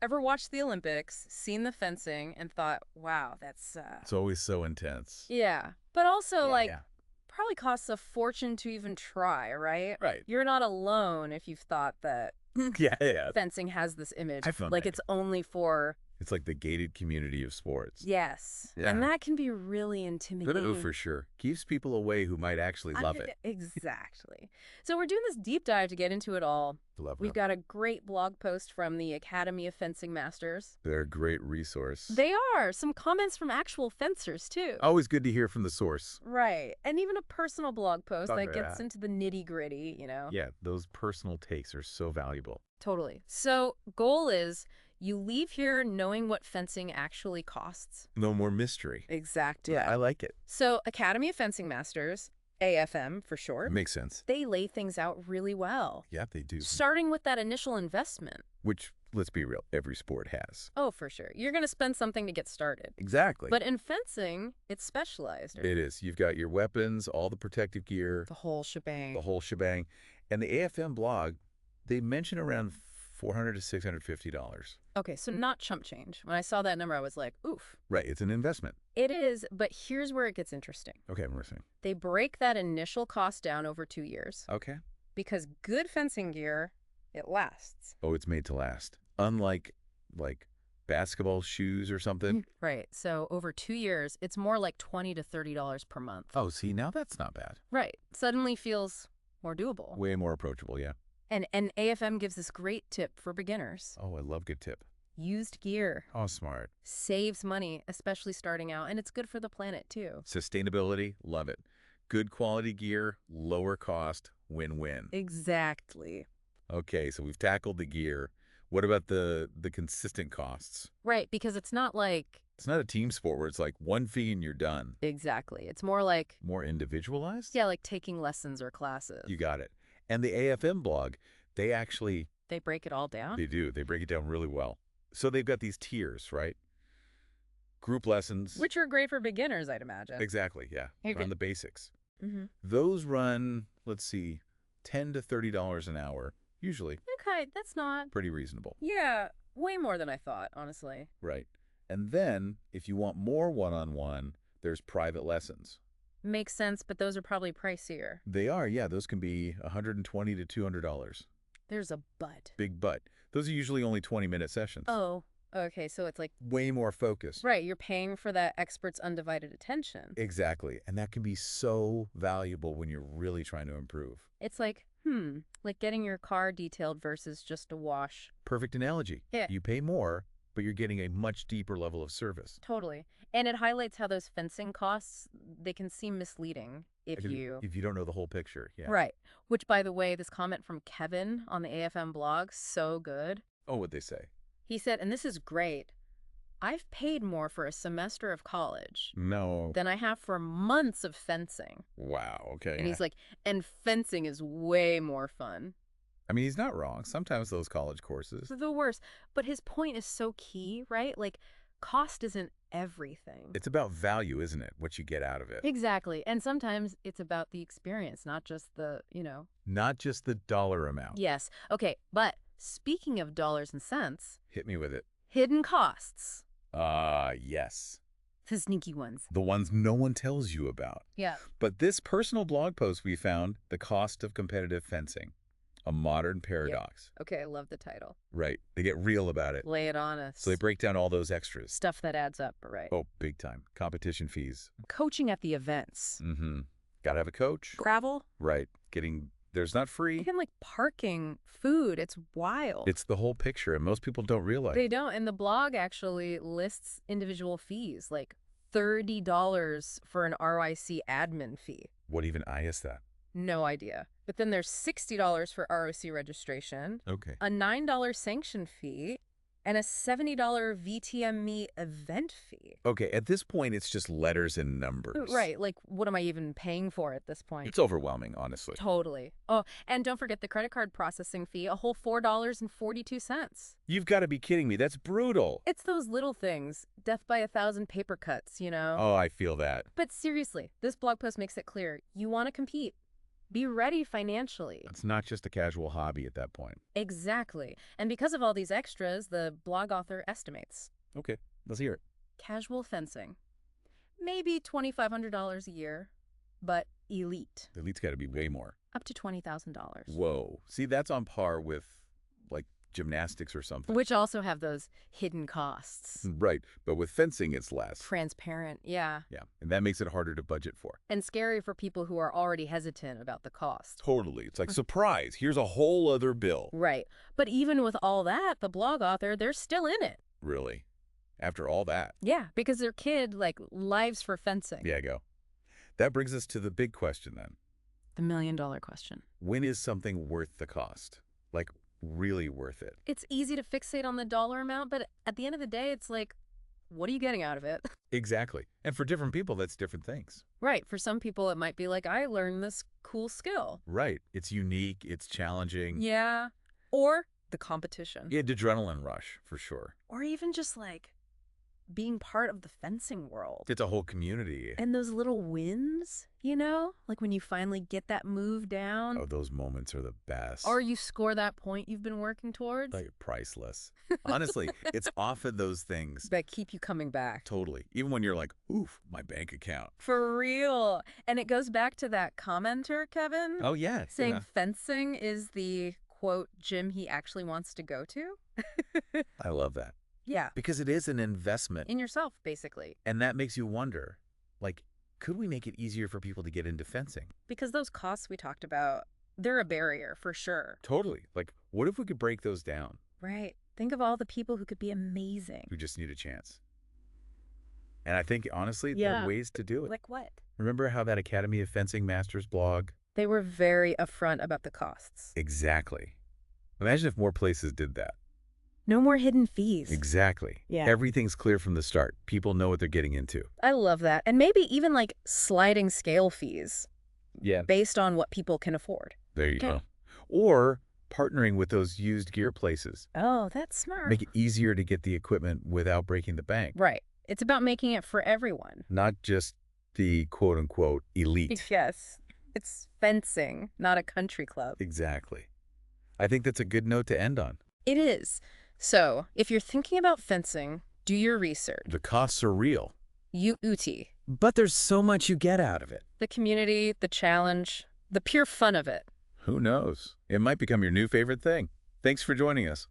Ever watched the Olympics, seen the fencing, and thought, wow, that's, It's always so intense. yeah. But also, Yeah, like, yeah. probably costs a fortune to even try, right? Right. You're not alone if you've thought that Yeah, yeah. fencing has this image. I found Like, that. it's only for, It's like the gated community of sports. yes. And Yeah. that can be really Oh, intimidating. for sure. Keeps people away who might actually love it. Exactly. So we're doing this deep dive to get into it all. Love We've them. got a great blog post from the Academy of Fencing Masters. They're a great resource. They are. Some comments from actual fencers, too. Always good to hear from the source. Right. And even a personal blog post Talk that about gets that. into the nitty-gritty, Yeah, those personal takes are so valuable. Totally. So, goal is you leave here knowing what fencing actually costs. No more mystery. Exactly. I like it. So, Academy of Fencing Masters, AFM for It short, makes sense. they lay things out really well. Yeah, they do. Starting with that initial investment. Which, let's be real, every sport has. Oh, for sure. You're going to spend something to get started. Exactly. But in fencing, it's specialized. It is. You've got your weapons, all the protective gear, The whole shebang. the whole shebang. And the AFM blog, they mention around $400 to $650. Okay, so not chump change. When I saw that number, I was like, oof. Right, it's an investment. It is, but here's where it gets interesting. Okay, I'm listening. They break that initial cost down over 2 years Okay. because good fencing gear, it lasts. Oh, it's made to last. Unlike, like, basketball shoes or something. Right. So over 2 years, it's more like $20 to $30 per month. Oh, see, now that's not bad. Right. Suddenly feels more doable. Way more approachable, yeah. And AFM gives this great tip for beginners. Oh, I love good tip. Used gear Oh, smart. saves money, especially starting out, and it's good for the planet too. Sustainability, love it. Good quality gear, lower cost, win-win. Exactly. Okay, so we've tackled the gear. What about the consistent costs? Right, because it's not like It's not a team sport where it's like one fee and you're done. exactly. It's more like, More individualized? yeah, like taking lessons or classes. You got it. And the AFM blog, they actually, They break it all down? they do. They break it down really well. So they've got these tiers, right? Group lessons. Which are great for beginners, I'd imagine. Exactly, yeah. Okay. Run the basics. Mm-hmm. Those run, let's see, $10 to $30 an hour. Usually Okay, that's not... pretty reasonable. Yeah, way more than I thought, honestly. Right. And then, if you want more one-on-one, there's private lessons. Makes sense, but those are probably pricier. They are, yeah, those can be $120 to $200. There's a but. Big butt. Those are usually only 20-minute sessions. Oh, okay, so it's like, Way more focused. right, you're paying for that expert's undivided attention. Exactly. And that can be so valuable when you're really trying to improve. It's like getting your car detailed versus just a wash. Perfect analogy. Yeah. You pay more, but you're getting a much deeper level of service. Totally. And it highlights how those fencing costs, they can seem misleading if you... If you don't know the whole picture, yeah. Right. Which, by the way, this comment from Kevin on the AFM blog, so good. Oh, what'd they say? He said, and this is great, I've paid more for a semester of college No. than I have for months of fencing. Wow, okay. And he's like, and fencing is way more fun. I mean, he's not wrong. Sometimes those college courses. The worst. But his point is so key, right? Like, cost isn't everything. It's about value, isn't it? What you get out of it. Exactly. And sometimes it's about the experience, not just the, Not just the dollar amount. Yes. Okay. But speaking of dollars and cents, Hit me with it. hidden costs. Yes. The sneaky ones. The ones no one tells you about. Yeah. But this personal blog post we found, The Cost of Competitive Fencing, a Modern Paradox. Okay. I love the title. Right. They get real about it. Lay it on us. So they break down all those extras. Stuff that adds up, right? Oh, big time. Competition fees. Coaching at the events. Mm-hmm. Gotta have a coach. Travel. Right. There's not free. Even like parking, food. It's wild. It's the whole picture, and most people don't realize. They don't. And the blog actually lists individual fees, like $30 for an ROIC admin fee. What even is that? No idea. But then there's $60 for ROC registration, Okay. a $9 sanction fee, and a $70 VTME event fee. Okay, at this point, it's just letters and numbers. Right. Like, what am I even paying for at this point? It's overwhelming, honestly. Totally. Oh, and don't forget the credit card processing fee, a whole $4.42. You've got to be kidding me. That's brutal. It's those little things, death by 1,000 paper cuts, Oh, I feel that. But seriously, this blog post makes it clear. You want to compete. Be ready financially. It's not just a casual hobby at that point. Exactly. And because of all these extras, the blog author estimates Okay, let's hear it. casual fencing, maybe $2,500 a year, but elite, The elite's got to be way more. up to $20,000. Whoa. See, that's on par with, like, gymnastics or something. Which also have those hidden costs. Right, but with fencing, it's less. Transparent, yeah. Yeah, and that makes it harder to budget for. And scary for people who are already hesitant about the cost. Totally. It's like, surprise, here's a whole other bill. Right. But even with all that, the blog author, they're still in it. Really? After all that? Yeah, because their kid, like, lives for fencing. Yeah, go. That brings us to the big question then. The $1,000,000 question. When is something worth the cost? Like, really worth it? It's easy to fixate on the dollar amount, but at the end of the day, it's like, what are you getting out of it? Exactly. And for different people, that's different things. Right. For some people, it might be like, I learned this cool skill. Right. It's unique. It's challenging. Yeah. Or the competition. Yeah, adrenaline rush, for sure. Or even just like being part of the fencing world. It's a whole community. And those little wins, you know? Like when you finally get that move down. Oh, those moments are the best. Or you score that point you've been working towards. Like, priceless. Honestly, it's often those things. That keep you coming back. Totally. Even when you're like, oof, my bank account. For real. And it goes back to that commenter, Kevin. Oh, yeah. Saying yeah. fencing is the, quote, gym he actually wants to go to. I love that. Yeah. Because it is an investment. In yourself, basically. And that makes you wonder, like, could we make it easier for people to get into fencing? Because those costs we talked about, they're a barrier for sure. Totally. Like, what if we could break those down? Right. Think of all the people who could be amazing. Who just need a chance. And I think, honestly, there Yeah. are ways to do it. Like what? Remember how that Academy of Fencing Masters blog? They were very upfront about the costs. Exactly. Imagine if more places did that. No more hidden fees. Exactly. Yeah. Everything's clear from the start. People know what they're getting into. I love that. And maybe even like sliding scale fees Yeah. based on what people can afford. There you Okay. go. Or partnering with those used gear places. Oh, that's smart. Make it easier to get the equipment without breaking the bank. Right. It's about making it for everyone. Not just the quote-unquote elite. Yes. It's fencing, not a country club. Exactly. I think that's a good note to end on. It is. So, if you're thinking about fencing, do your research. The costs are real. UUT. But there's so much you get out of it. The community, the challenge, the pure fun of it. Who knows? It might become your new favorite thing. Thanks for joining us.